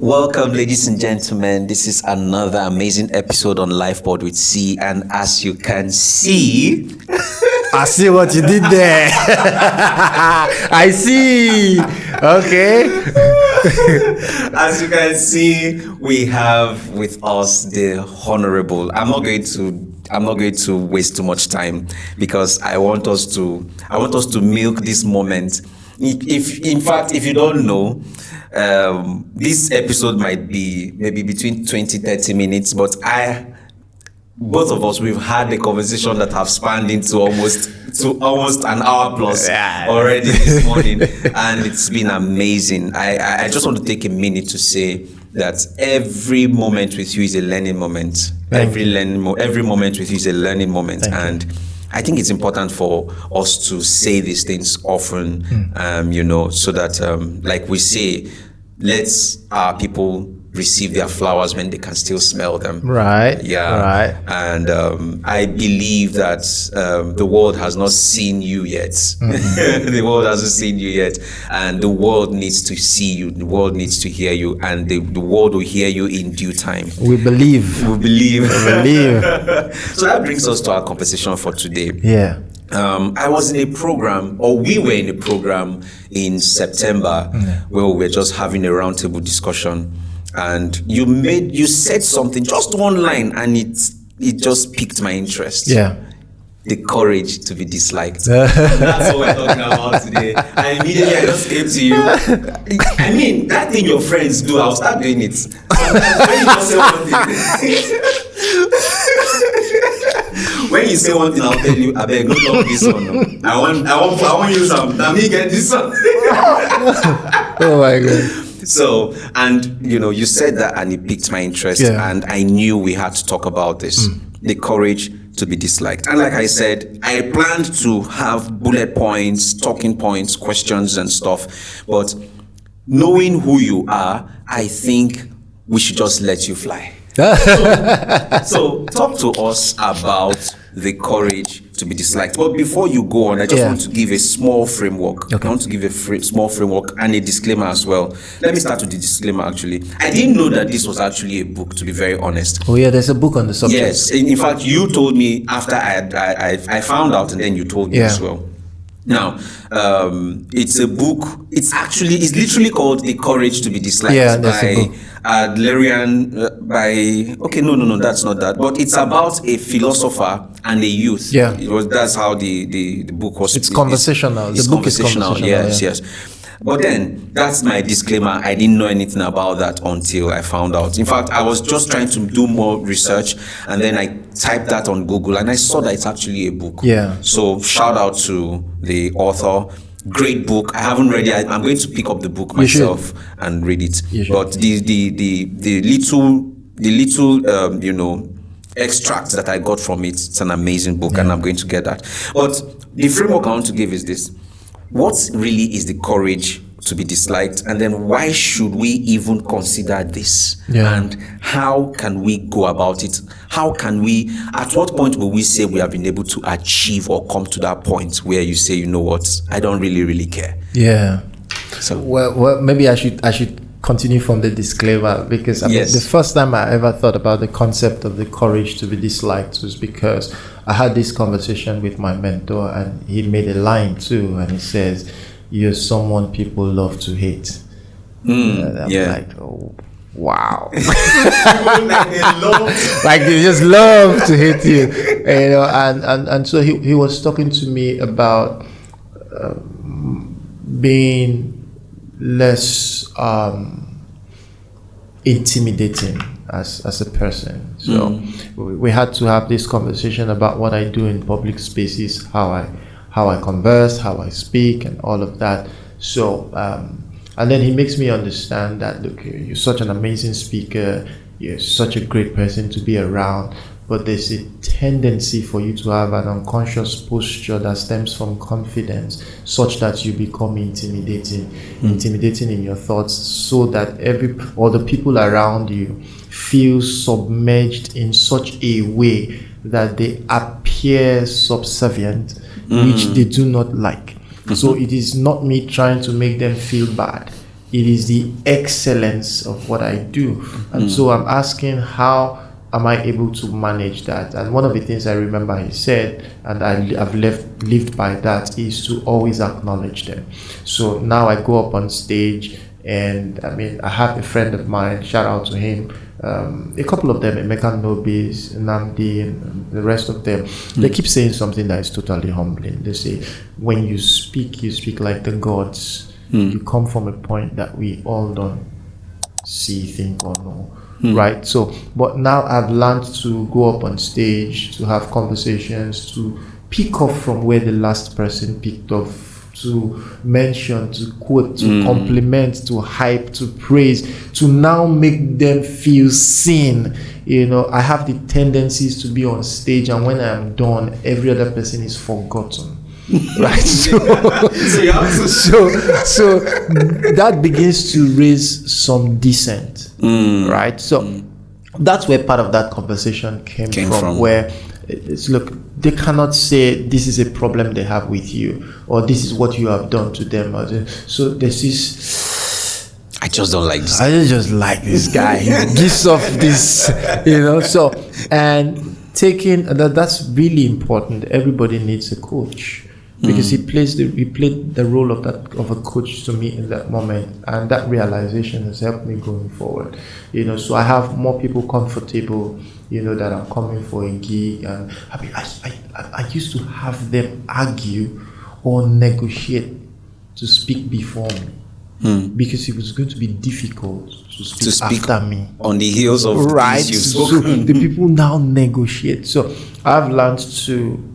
Welcome, ladies and gentlemen. This is another amazing episode on LIFEPOD with CEE, and as you can see, I see what you did there. I see. Okay. As you can see, we have with us the Honorable. I'm not going to waste too much time because I want us to milk this moment. If you don't know, this episode might be maybe between 20-30 minutes, but both of us, we've had a conversation that have spanned into almost an hour plus already this morning, and it's been amazing. I just want to take a minute to say that every moment with you is a learning moment. Every moment with you is a learning moment, and I think it's important for us to say these things often, so that, like we say, let our people receive their flowers when they can still smell them. Right. Yeah. Right. And I believe that the world has not seen you yet. The world hasn't seen you yet. And the world needs to see you. The world needs to hear you. And the world will hear you in due time. We believe. We believe. We believe. So that brings us to our conversation for today. Yeah. I was in a program, or we were in a program in September, where we were just having a roundtable discussion. And you said something, just one line, and it just piqued my interest. Yeah. The courage to be disliked. That's what we're talking about today. And immediately I just came to you. I mean, that thing your friends do, I'll start doing it. When you say one thing, I'll tell you, I beg, don't talk this one. No. I want you some. Let me get this one. Oh my God. So, and you said that, and it piqued my interest, and I knew we had to talk about this. The courage to be disliked. And like I said, I planned to have bullet points, talking points, questions and stuff, but knowing who you are, I think we should just let you fly. So talk to us about the courage to be disliked. But before you go on, I just want to give a small framework. Okay. I want to give a small framework and a disclaimer as well. Let me start with the disclaimer, actually. I didn't know that this was actually a book, to be very honest. Oh yeah, there's a book on the subject. Yes. In fact, you told me after I found out, and then you told me as well. Now, it's a book. It's literally called "The Courage to be Disliked" by Adlerian. No, that's not that. But it's about a philosopher and a youth. Yeah, that's how the book was. It's conversational. The book is conversational. Yes. But then, that's my disclaimer. I didn't know anything about that until I found out. In fact, I was just trying to do more research, and then I typed that on Google, and I saw that it's actually a book. Yeah. So shout out to the author. Great book. I haven't read it. I'm going to pick up the book myself and read it. But the little extracts that I got from it, it's an amazing book, and I'm going to get that. But the framework I want to give is this. What really is the courage to be disliked, and then why should we even consider this? And how can we go about it? At what point will we say we have been able to achieve or come to that point where you say, you know what, I don't really care? Yeah. So well maybe I should continue from the disclaimer, because the first time I ever thought about the concept of the courage to be disliked was because I had this conversation with my mentor, and he made a line too, and he says, "You're someone people love to hate." And I'm like, oh, wow. Like they just love to hate you, and so he was talking to me about being less intimidating as a person. So we had to have this conversation about what I do in public spaces, how I converse, how I speak, and all of that. So and then he makes me understand that, look, you're such an amazing speaker, you're such a great person to be around, but there's a tendency for you to have an unconscious posture that stems from confidence, such that you become intimidating in your thoughts, so that all the people around you feel submerged in such a way that they appear subservient, which they do not like. So it is not me trying to make them feel bad. it is the excellence of what I do. And so I'm asking, how am I able to manage that? And one of the things I remember he said, and I've lived by that, is to always acknowledge them. So now I go up on stage, and I mean, I have a friend of mine, shout out to him, a couple of them, Emeka Nobis, Namdi, and the rest of them, they keep saying something that is totally humbling. They say, when you speak like the gods. You come from a point that we all don't see, think, or know. Right? So, but now I've learned to go up on stage, to have conversations, to pick up from where the last person picked up, to mention, to quote, to compliment, to hype, to praise, to now make them feel seen. You know, I have the tendencies to be on stage, and when I'm done, every other person is forgotten. Right, so that begins to raise some dissent, right? So that's where part of that conversation came from, where it's, look, they cannot say this is a problem they have with you, or this is what you have done to them. So there's this, I just don't like this. I just like this guy. He gives off this, you know. So, and taking that's really important. Everybody needs a coach. Because he played the role of a coach to me in that moment, and that realization has helped me going forward. You know, so I have more people comfortable, you know, that I'm coming for a gig, and I used to have them argue or negotiate to speak before me, because it was going to be difficult to speak after me on the heels of right. You've So spoken. the people now negotiate. So I've learned to,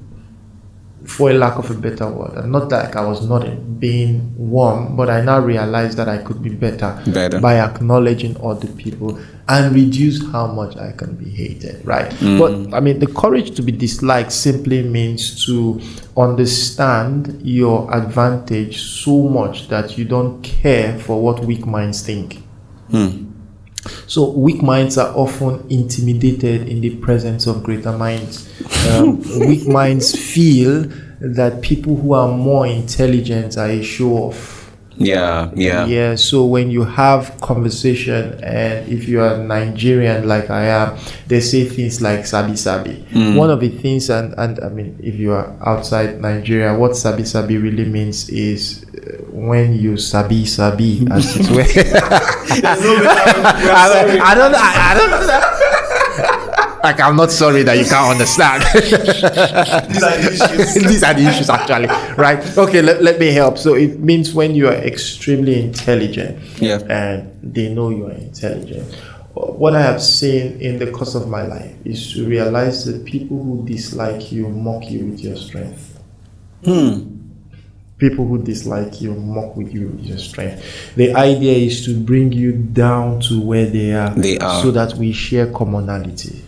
for a lack of a better word, and not that I was not being warm, but I now realize that I could be better by acknowledging other people and reduce how much I can be hated, right? But I mean, the courage to be disliked simply means to understand your advantage so much that you don't care for what weak minds think. So weak minds are often intimidated in the presence of greater minds. Weak minds feel that people who are more intelligent are a show off. Yeah. So when you have conversation, and if you are Nigerian like I am, they say things like sabi sabi. One of the things, and I mean, if you are outside Nigeria, what sabi sabi really means is when you sabi sabi, as it were. I don't know. Like, I'm not sorry that you can't understand. These are the issues, actually, right? Okay, let me help. So it means when you are extremely intelligent, and they know you are intelligent. What I have seen in the course of my life is to realize that people who dislike you mock you with your strength. People who dislike you mock with you with your strength. The idea is to bring you down to where they are. So that we share commonality.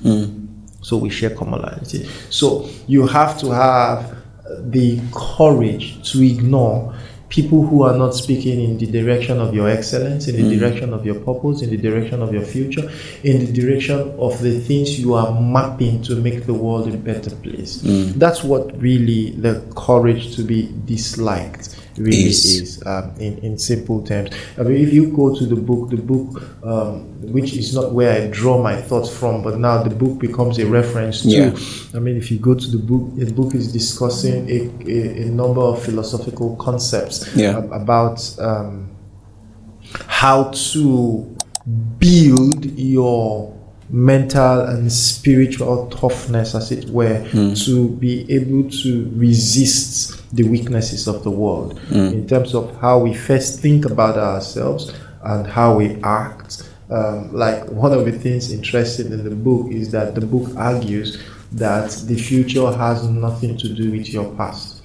So we share commonality. So you have to have the courage to ignore people who are not speaking in the direction of your excellence, in the direction of your purpose, in the direction of your future, in the direction of the things you are mapping to make the world a better place. That's what really the courage to be disliked really is in simple terms. I mean, if you go to the book, which is not where I draw my thoughts from, but now the book becomes a reference to. I mean, if you go to the book is discussing a number of philosophical concepts about how to build your mental and spiritual toughness, as it were, to be able to resist the weaknesses of the world in terms of how we first think about ourselves and how we act. Like, one of the things interesting in the book is that the book argues that the future has nothing to do with your past.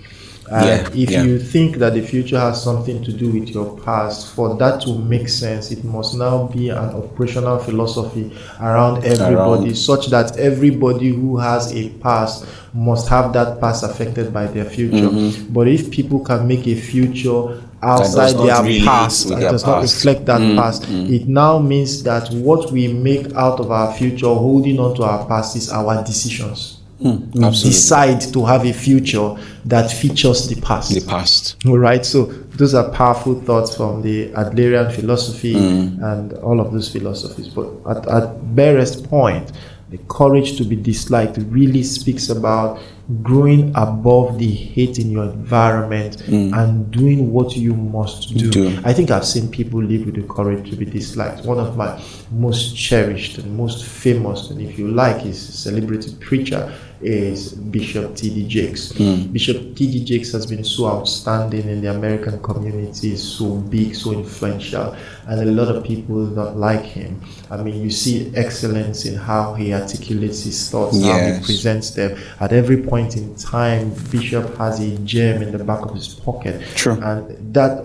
If you think that the future has something to do with your past, for that to make sense, it must now be an operational philosophy around everybody, such that everybody who has a past must have that past affected by their future. But if people can make a future outside their past and does not reflect that past, it now means that what we make out of our future, holding on to our past, is our decisions. We Absolutely. decide to have a future that features the past. The past. All right, so those are powerful thoughts from the Adlerian philosophy and all of those philosophies. But at barest point, the courage to be disliked really speaks about growing above the hate in your environment and doing what you must do. I think I've seen people live with the courage to be disliked. One of my most cherished and most famous, and if you like, is celebrity preacher, is Bishop T.D. Jakes. Bishop T.D. Jakes has been so outstanding in the American community, so big, so influential, and a lot of people don't like him. I mean, you see excellence in how he articulates his thoughts, how he presents them. At every point in time, Bishop has a gem in the back of his pocket. True. And that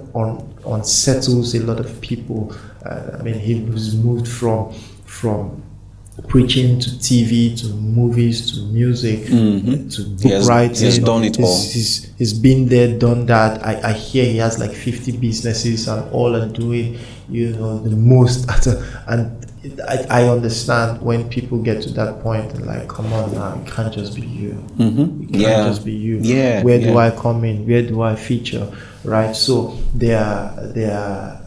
unsettles a lot of people. I mean, he was moved from preaching to TV to movies to music to book writing. He has done it all. He's been there, done that. I hear he has like 50 businesses and all are doing, the most. And I understand when people get to that point and like, come on now, it can't just be you. It can't just be you. Where do I come in? Where do I feature? Right? So there are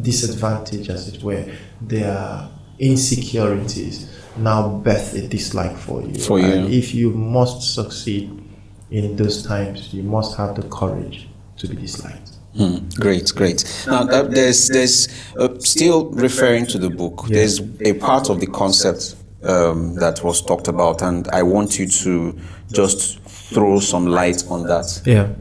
disadvantage, as it were. There are insecurities now birth a dislike for you. And if you must succeed in those times, you must have the courage to be disliked. Great. Now, there's still referring to the book. There's a part of the concept that was talked about, and I want you to just throw some light on that.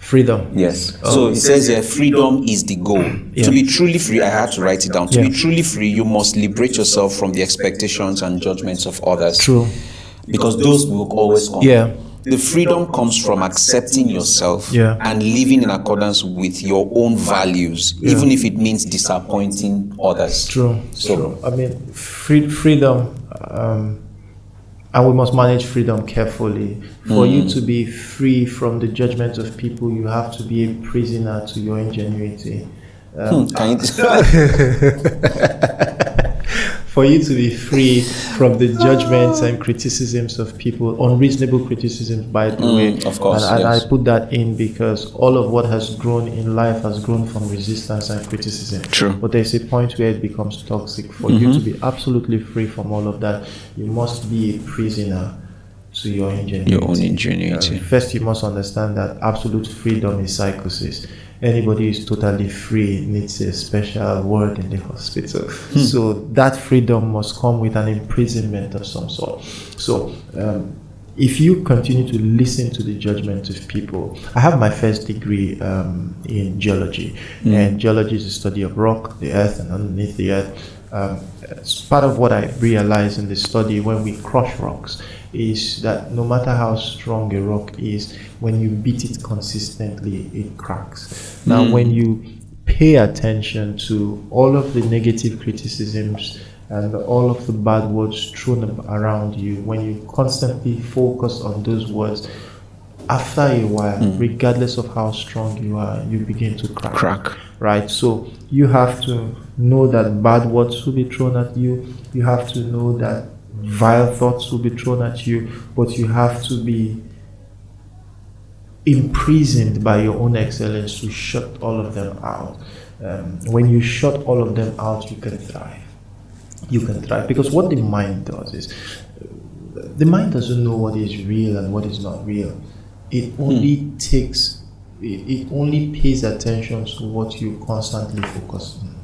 Freedom. Yes. So it says here, freedom is the goal. To be truly free, I had to write it down. To be truly free, you must liberate yourself from the expectations and judgments of others. True. Because those will always come. The freedom comes from accepting yourself and living in accordance with your own values, even if it means disappointing others. True. I mean, freedom, and we must manage freedom carefully. For you to be free from the judgment of people, you have to be a prisoner to your ingenuity. For you to be free from the judgments and criticisms of people, unreasonable criticisms, by the way. Of course, and I put that in because all of what has grown in life has grown from resistance and criticism. True. But there's a point where it becomes toxic. For you to be absolutely free from all of that, you must be a prisoner to your ingenuity. Your own ingenuity. First, you must understand that absolute freedom is psychosis. Anybody who is totally free needs a special ward in the hospital. So that freedom must come with an imprisonment of some sort. So if you continue to listen to the judgment of people, I have my first degree in geology, and geology is the study of rock, the earth, and underneath the earth. It's part of what I realized in the study when we crush rocks is that no matter how strong a rock is, when you beat it consistently, it cracks. Now, when you pay attention to all of the negative criticisms and all of the bad words thrown around you, when you constantly focus on those words, after a while, regardless of how strong you are, you begin to crack. Right? So you have to know that bad words will be thrown at you. You have to know that vile thoughts will be thrown at you, but you have to be imprisoned by your own excellence to shut all of them out. When you shut all of them out, you can thrive. Because what the mind does is, the mind doesn't know what is real and what is not real. It only it only pays attention to what you constantly focus on.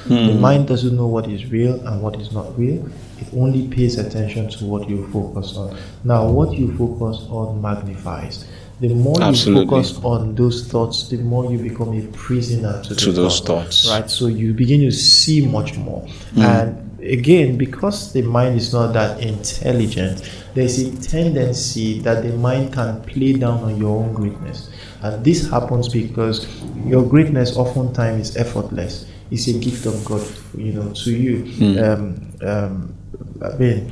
The mind doesn't know what is real and what is not real. It only pays attention to what you focus on. Now, what you focus on magnifies. The more you focus on those thoughts, the more you become a prisoner to those thoughts. Right? So you begin to see much more. And again, because the mind is not that intelligent, there's a tendency that the mind can play down on your own greatness. And this happens because your greatness oftentimes is effortless. It's a gift of God, to you. I mean,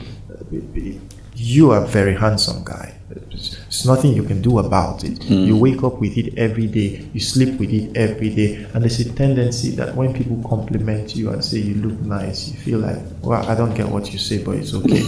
you are a very handsome guy. It's nothing you can do about it. You wake up with it every day, you sleep with it every day, and there's a tendency that when people compliment you and say you look nice, you feel like, well, I don't get what you say, but it's okay.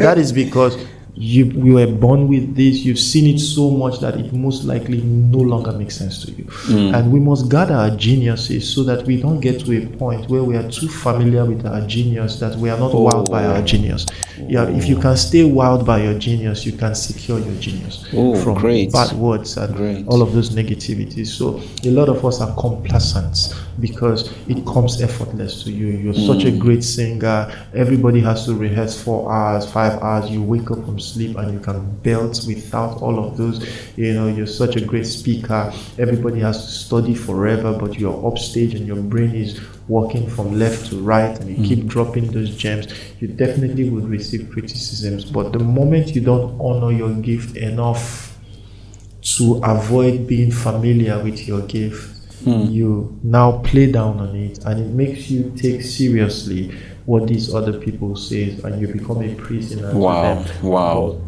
That is because you were born with this, you've seen it so much that it most likely no longer makes sense to you. And we must gather our geniuses so that we don't get to a point where we are too familiar with our genius that we are not wowed by our genius. Yeah, if you can stay wowed by your genius, you can secure your genius from bad words and all of those negativities. So a lot of us are complacent because it comes effortless to you. You're such a great singer, everybody has to rehearse 4 hours, 5 hours, you wake up from sleep and you can belt without all of those. You're such a great speaker, everybody has to study forever, but you're upstage and your brain is walking from left to right and you keep dropping those gems. You definitely would receive criticisms, but the moment you don't honor your gift enough to avoid being familiar with your gift, you now play down on it, and it makes you take seriously what these other people say, and you become a prisoner to them.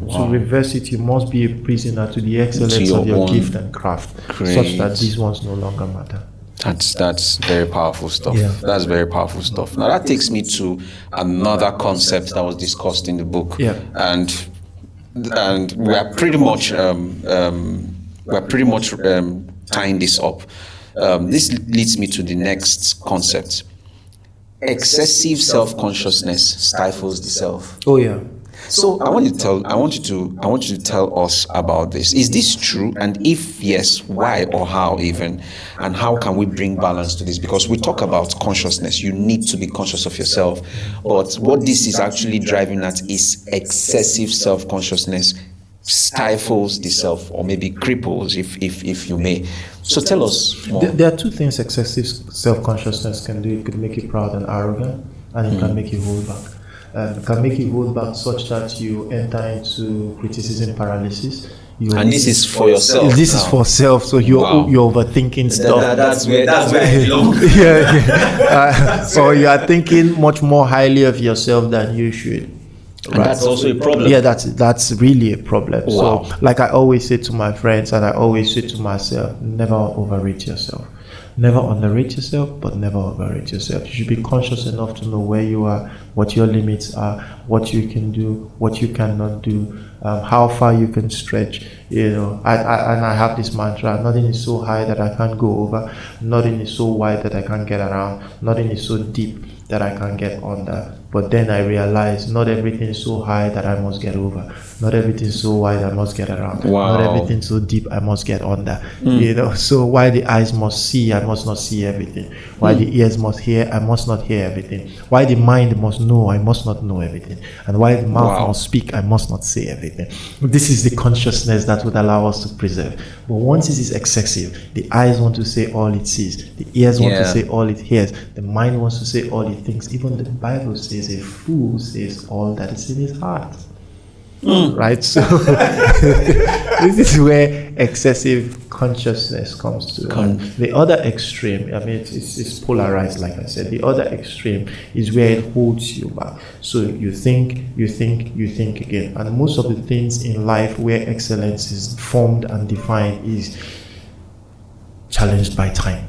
To reverse it, you must be a prisoner to the excellence of your gift and craft, such that these ones no longer matter. That's very powerful stuff. Yeah. That's very powerful stuff. Now that takes me to another concept that was discussed in the book. Yeah. And we are pretty much tying this up. This leads me to the next concept. Excessive self-consciousness stifles the self. Oh yeah. So I want you to tell us about this. Is this true? And if yes, why or how even? And how can we bring balance to this? Because we talk about consciousness. You need to be conscious of yourself. But what this is actually driving at is excessive self-consciousness stifles the self, or maybe cripples, if you may. So tell us more. There are two things excessive self-consciousness can do. It could make you proud and arrogant, and it can make you hold back. It can make you hold back such that you enter into criticism paralysis. And this is for yourself. This is for self. So you're overthinking stuff. That's where I belong. So you are thinking much more highly of yourself than you should. And that's also a problem. Yeah, that's really a problem. Wow. So, like I always say to my friends, and I always say to myself, never overrate yourself. Never underrate yourself, but never overrate yourself. You should be conscious enough to know where you are, what your limits are, what you can do, what you cannot do, how far you can stretch. I have this mantra: nothing is so high that I can't go over, nothing is so wide that I can't get around, nothing is so deep that I can't get under. But then I realized not everything is so high that I must get over. Not everything is so wide I must get around. Wow. Not everything so deep I must get under. So while the eyes must see, I must not see everything. While the ears must hear, I must not hear everything. While the mind must know, I must not know everything. And while the mouth must speak, I must not say everything. This is the consciousness that would allow us to preserve. But once it is excessive, the eyes want to say all it sees, the ears want to say all it hears, the mind wants to say all it thinks. Even the Bible says a fool says all that is in his heart. Right? So this is where excessive consciousness comes to. And the other extreme, it's polarized, like I said. The other extreme is where it holds you back. So you think again. And most of the things in life where excellence is formed and defined is challenged by time.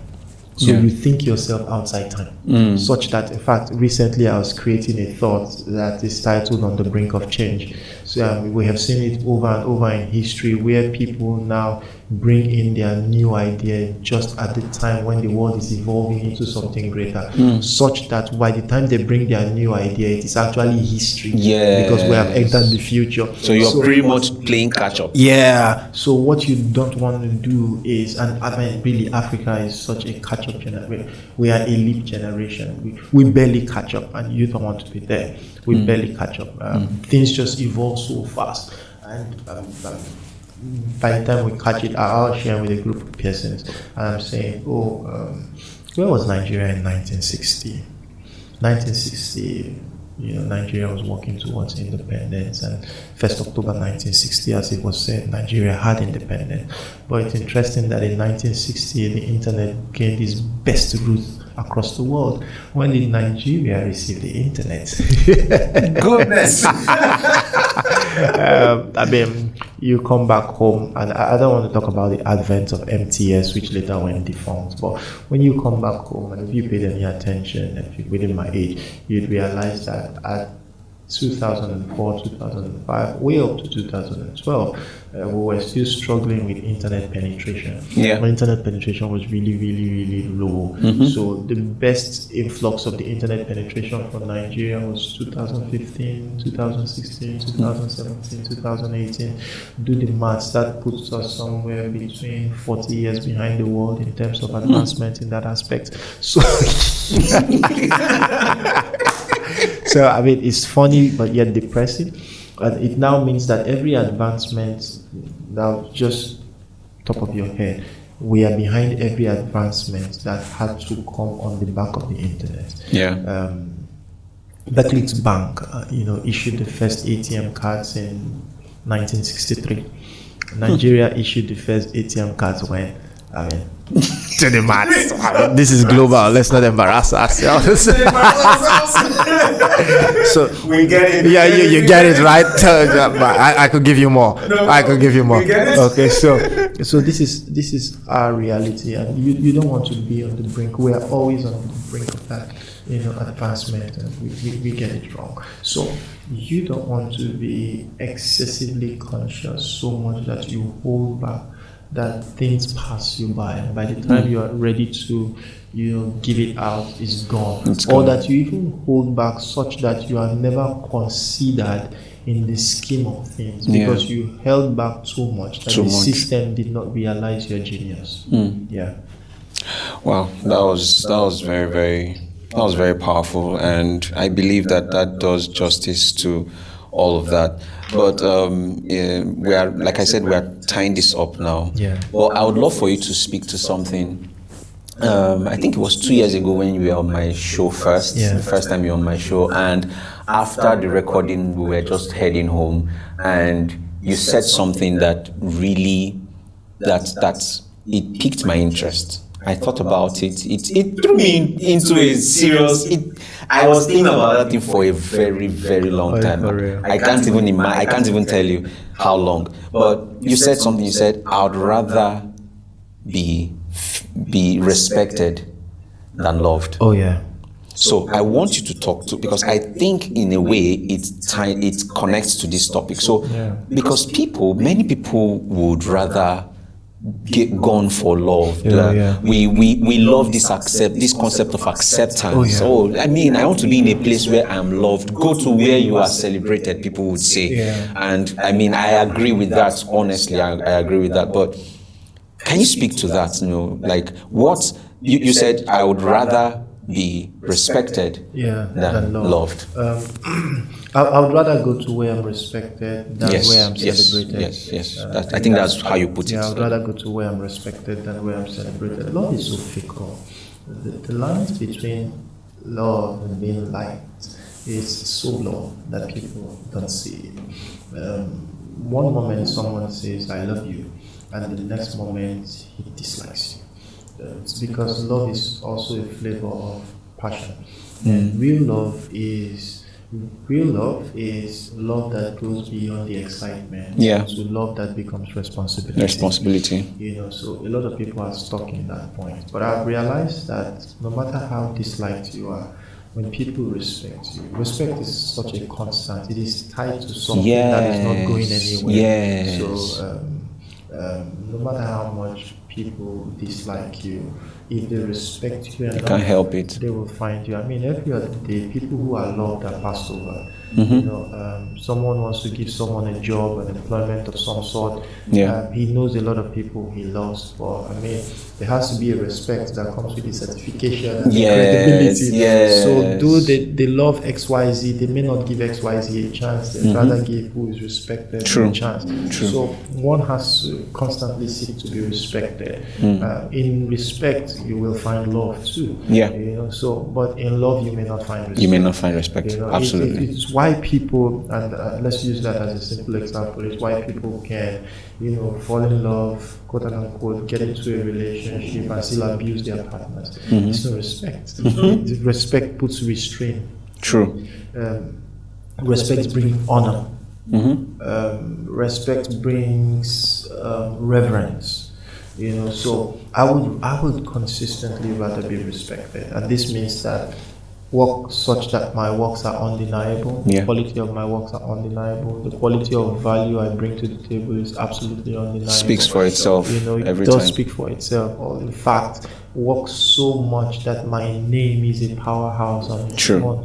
So you think yourself outside time, such that, in fact, recently I was creating a thought that is titled "On the Brink of Change." So we have seen it over and over in history, where people now bring in their new idea just at the time when the world is evolving into something greater, such that by the time they bring their new idea, it is actually history, because we have entered the future. So you're pretty much playing catch up. Yeah. So what you don't want to do is, and really, Africa is such a catch up generation. We are a leap generation. We barely catch up, and you don't want to be there. We barely catch up. Things just evolve so fast, and by the time we catch it, I'll share with a group of persons, and I'm saying, where was Nigeria in 1960? 1960, Nigeria was working towards independence, and 1st October 1960, as it was said, Nigeria had independence. But it's interesting that in 1960, the internet gained its best across the world. When did Nigeria receive the internet? Goodness. I mean, you come back home, and I don't want to talk about the advent of MTS, which later went defunct. But when you come back home, and if you paid any attention, if you're within my age, you'd realize that at 2004, 2005, way up to 2012, we were still struggling with internet penetration. Yeah. Internet penetration was really, really, really low. So the best influx of the internet penetration for Nigeria was 2015, 2016, 2017, 2018. Do the maths, that puts us somewhere between 40 years behind the world in terms of advancement in that aspect. So so I mean, it's funny but yet depressing, and it now means that every advancement, now just top of your head, we are behind every advancement that had to come on the back of the internet. Yeah. Barclays Bank, issued the first ATM cards in 1963. Nigeria issued the first ATM cards when, I mean, to the max. I mean, this is global. Let's not embarrass ourselves. So We get it. yeah, you get it right. I could give you more. I could give you more. Okay, so this is our reality, and you don't want to be on the brink. We are always on the brink of that, advancement, and we get it wrong. So you don't want to be excessively conscious so much that you hold back, that things pass you by, and by the time you are ready to give it out, it's gone. Or that you even hold back such that you are never considered in the scheme of things, because you held back too much that the system did not realize your genius. Yeah. Wow, that was very, very, that was very powerful, and I believe that does justice to all of that. But we are, like I said, we are tying this up now. Yeah. Well, I would love for you to speak to something. I think it was 2 years ago when you were on my show first. Yeah. The first time you were on my show, and after the recording, we were just heading home, and you said something that really it piqued my interest. I thought about it. It threw me into a serious. I was thinking about that thing for a very, very long time. I can't even tell you how long. But you said something. You said, "I'd rather be respected than loved." Oh yeah. So I want you to talk to, because I think in a way it connects to this topic. So because many people would rather get gone for love. We love this concept of acceptance. I mean, I want to be in a place where I'm loved. Go to where you are celebrated, people would say. And I mean, I agree with that. Honestly, I agree with that. But can you speak to that? Like what you said, I would rather be respected than loved. I would rather go to where I'm respected than where I'm celebrated. Yes. I think that's how you put it. I would rather go to where I'm respected than where I'm celebrated. Love is so fickle. The lines between love and being liked is so blurred that people don't see it. One moment someone says, "I love you," and the next moment he dislikes you. It's because love is also a flavor of passion. And real love is love that goes beyond the excitement. To love that becomes responsibility. So a lot of people are stuck in that point. But I've realized that no matter how disliked you are, when people respect you, respect is such a constant. It is tied to something that is not going anywhere. So no matter how much people dislike you, if they respect you, can't help it. They will find you. I mean, every other day, people who are loved are passed over. Someone wants to give someone a job, an employment of some sort. He knows a lot of people he loves, but I mean, there has to be a respect that comes with the certification and the credibility. So, though they love XYZ, they may not give XYZ a chance. They rather give who is respected a chance. So, one has to constantly seek to be respected. respected. In respect, you will find love too. Yeah. So, but in love, you may not find respect. You may not find respect. Absolutely. It's why people, and let's use that as a simple example. It's why people can, fall in love, quote unquote, get into a relationship and still abuse their partners. It's no respect. Respect puts restraint. True. Respect brings honor. Respect brings reverence. So I would consistently rather be respected, and this means that work such that my works are undeniable. The quality of my works are undeniable. The quality of value I bring to the table is absolutely undeniable. Speaks for itself. It does speak for itself. Or in fact, works so much that my name is a powerhouse on its own.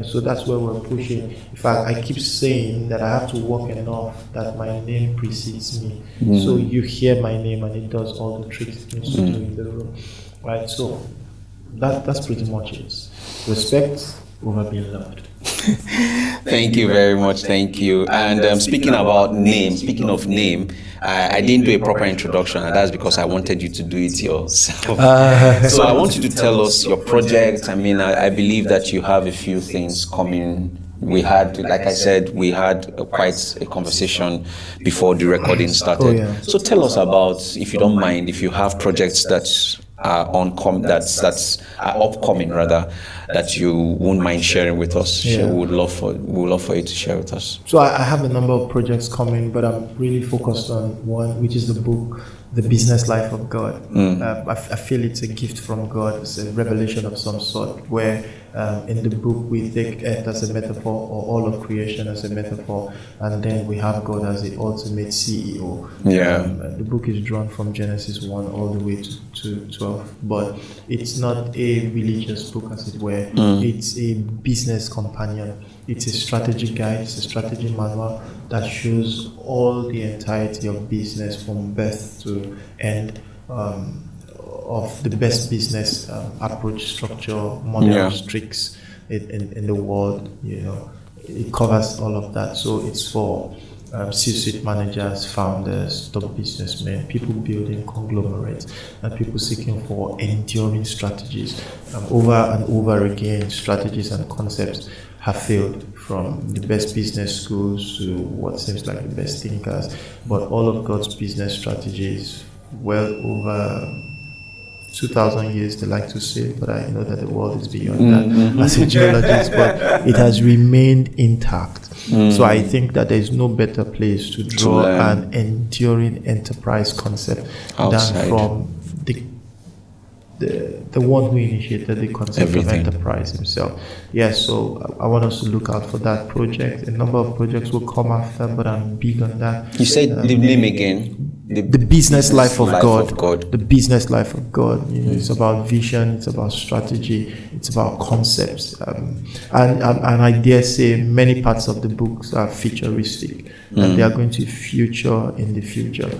So that's where we're pushing. In fact, I keep saying that I have to work enough that my name precedes me. So you hear my name and it does all the tricks it needs to do in the room. Right? So that's pretty much it. Respect over being loved. Thank you very much. Thank you. And speaking of name, I didn't do a proper introduction, and that's because I wanted you to do it yourself. So I want you to tell us your project. I mean, I believe that you have a few things coming. We had, like I said, quite a conversation before the recording started. So tell us about, if you don't mind, if you have projects that are upcoming rather, that you won't mind sharing with us. We would love for you to share with us. So I have a number of projects coming, but I'm really focused on one, which is the book, The Business Life of God. I feel it's a gift from God. It's a revelation of some sort, where in the book we take earth as a metaphor, or all of creation as a metaphor, and then we have God as the ultimate CEO. The book is drawn from Genesis 1 all the way to 12, but it's not a religious book, as it were. It's a business companion. It's a strategy guide. It's a strategy manual that shows all the entirety of business from birth to end, of the best business approach, structure, models, tricks in the world. It covers all of that. So it's for C-suite managers, founders, top businessmen, people building conglomerates, and people seeking for enduring strategies. Over and over again, strategies and concepts have failed, from the best business schools to what seems like the best thinkers. But all of God's business strategies, well over 2,000 years, they like to say, but I know that the world is beyond that as a geologist, but it has remained intact. So I think that there is no better place to draw an enduring enterprise concept than from the one who initiated the concept of enterprise himself. So I want us to look out for that project. A number of projects will come after, but I'm big on that. You said the name again. The Business Life of God. The Business Life of God. It's about vision, it's about strategy, it's about concepts. And I dare say many parts of the books are futuristic, and they are going to future in the future.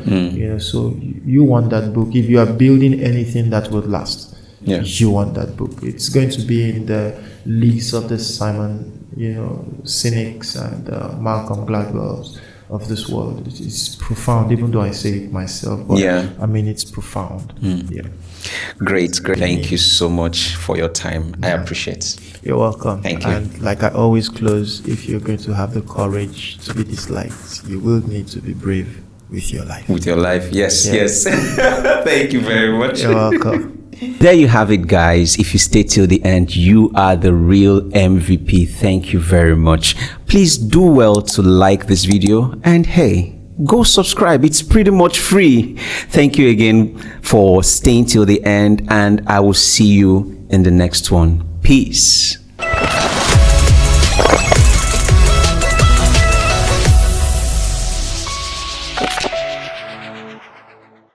So you want that book. If you are building anything that will last, you want that book. It's going to be in the leagues of the Simon, Sinek's and Malcolm Gladwell's of this world. It's profound, even though I say it myself, but I mean, it's profound. Great. Thank you so much for your time. I appreciate it. You're welcome. Thank you. And like I always close, if you're going to have the courage to be disliked, you will need to be brave with your life. Yes. Thank you very much. You're welcome. There you have it, guys. If you stay till the end, you are the real MVP. Thank you very much. Please do well to like this video, and hey, go subscribe. It's pretty much free. Thank you again for staying till the end, and I will see you in the next one. Peace.